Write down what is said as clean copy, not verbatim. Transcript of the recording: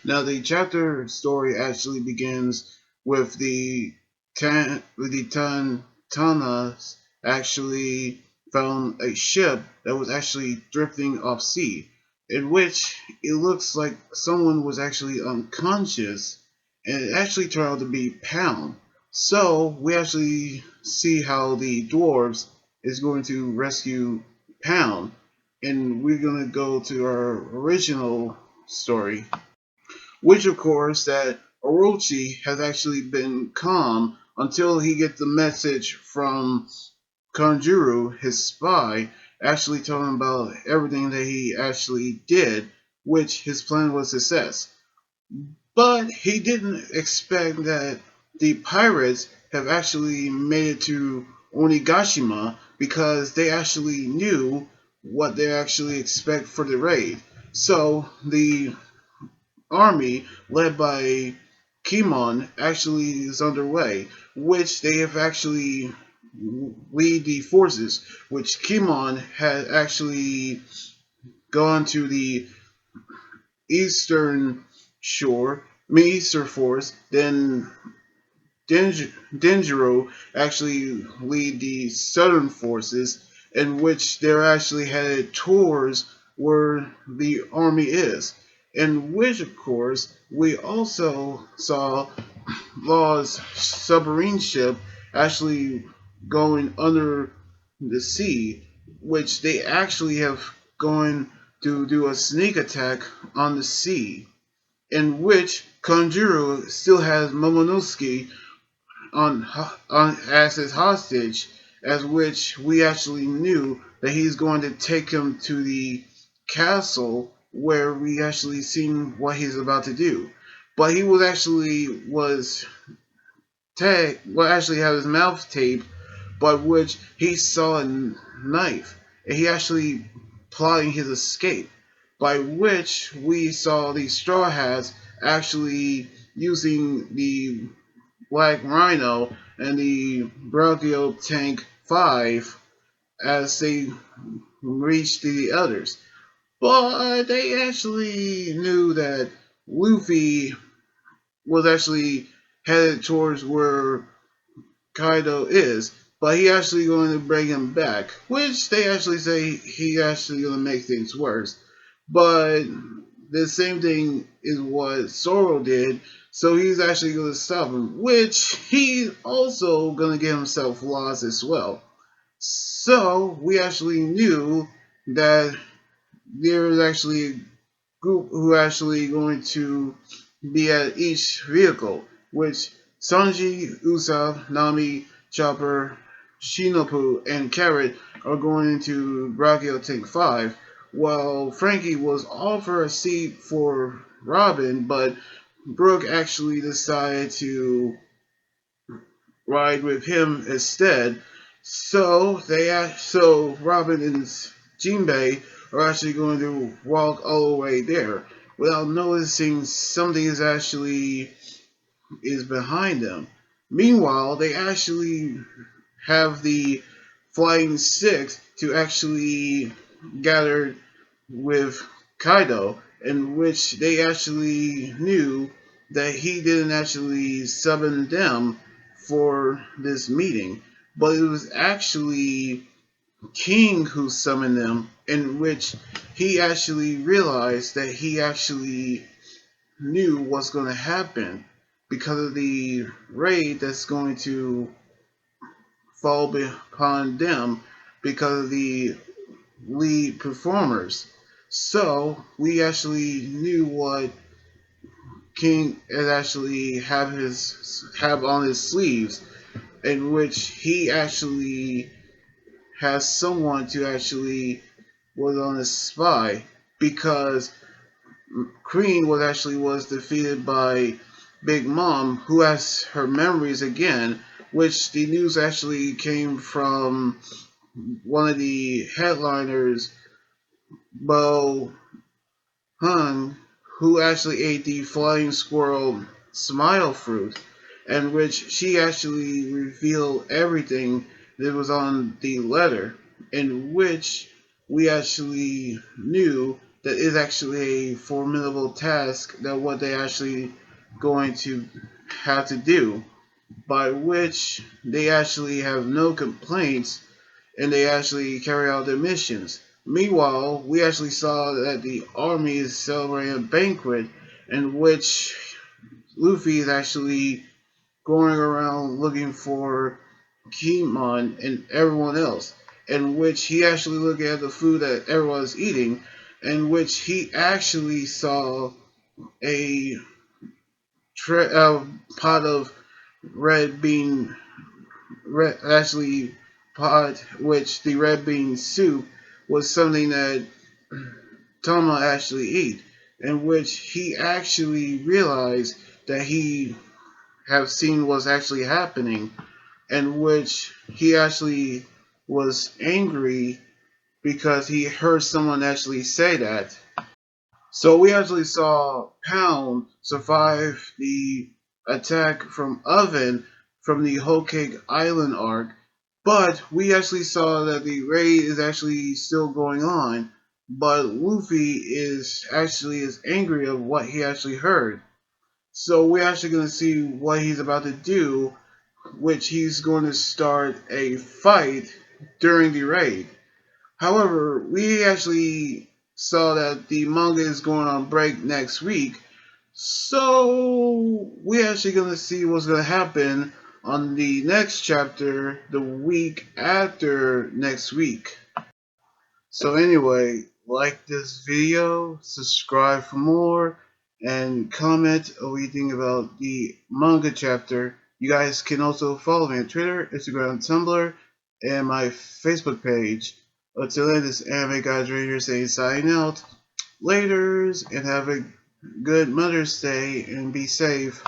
Now, the chapter story actually begins with the Tanas actually found a ship that was actually drifting off sea, in which it looks like someone was actually unconscious, and it actually turned out to be Pound. So we actually see how the dwarves is going to rescue Pound, and we're going to go to our original story, which of course that Orochi has actually been calm until he gets the message from Kanjuro, his spy, actually telling him about everything that he actually did, which his plan was a success. But he didn't expect that the pirates have actually made it to Onigashima because they actually knew what they actually expect for the raid. So the army led by Kimon actually is underway, which they have actually lead the forces, which Kimon had actually gone to the eastern shore, eastern force, then Denjiro actually lead the southern forces, in which they're actually headed towards where the army is. In which, of course, we also saw Law's submarine ship actually going under the sea, which they actually have going to do a sneak attack on the sea, in which Konjuro still has Momonosuke on as his hostage, as which we actually knew that he's going to take him to the castle where we actually seen what he's about to do. But he was actually had his mouth taped, but which he saw a knife, and he actually plotting his escape, by which we saw the Straw Hats actually using the Black Rhino and the Brachio Tank 5 as they reached the others. But they actually knew that Luffy was actually headed towards where Kaido is, but he actually going to bring him back, which they actually say he actually going to make things worse. But the same thing is what Zoro did, so he's actually going to stop him, which he's also going to get himself lost as well. So we actually knew that there is actually a group who actually going to be at each vehicle, which Sanji, Usopp, Nami, Chopper, Shinobu, and Carrot are going into Brachio Tank 5, while Frankie was offered a seat for Robin, but Brooke actually decided to ride with him instead. So Robin and Jinbei are actually going to walk all the way there without noticing something is behind them. Meanwhile, they actually have the Flying Six to actually gather with Kaido, in which they actually knew that he didn't actually summon them for this meeting, but it was actually King who summoned them, in which he actually realized that he actually knew what's going to happen because of the raid that's going to fall upon them because of the lead performers. So we actually knew what King had actually have on his sleeves, in which he actually has someone to actually was on his spy because Queen was defeated by Big Mom, who has her memories again, which the news actually came from one of the headliners, Bo Hung, who actually ate the flying squirrel smile fruit, and which she actually revealed everything that was on the letter, in which we actually knew that is actually a formidable task that what they actually going to have to do, by which they actually have no complaints and they actually carry out their missions. Meanwhile, we actually saw that the army is celebrating a banquet in which Luffy is actually going around looking for Kimon and everyone else, in which he actually looked at the food that everyone's eating, in which he actually saw a pot of red bean, actually pot, which the red bean soup was something that Tama actually ate, in which he actually realized that he have seen what's actually happening, in which he actually was angry because he heard someone actually say that. So we actually saw Pound survive the attack from Oven from the Whole Cake Island arc, but we actually saw that the raid is actually still going on, but Luffy is actually as angry of what he actually heard. So we're actually going to see what he's about to do, which he's going to start a fight during the raid. However, we actually saw that the manga is going on break next week, so we're actually going to see what's going to happen on the next chapter the week after next week. So anyway, like this video, subscribe for more, and comment what you think about the manga chapter. You guys can also follow me on Twitter, Instagram, Tumblr, and my Facebook page. Until then, this anime guys right here saying sign out. Laters, and have a good Mother's Day, and be safe.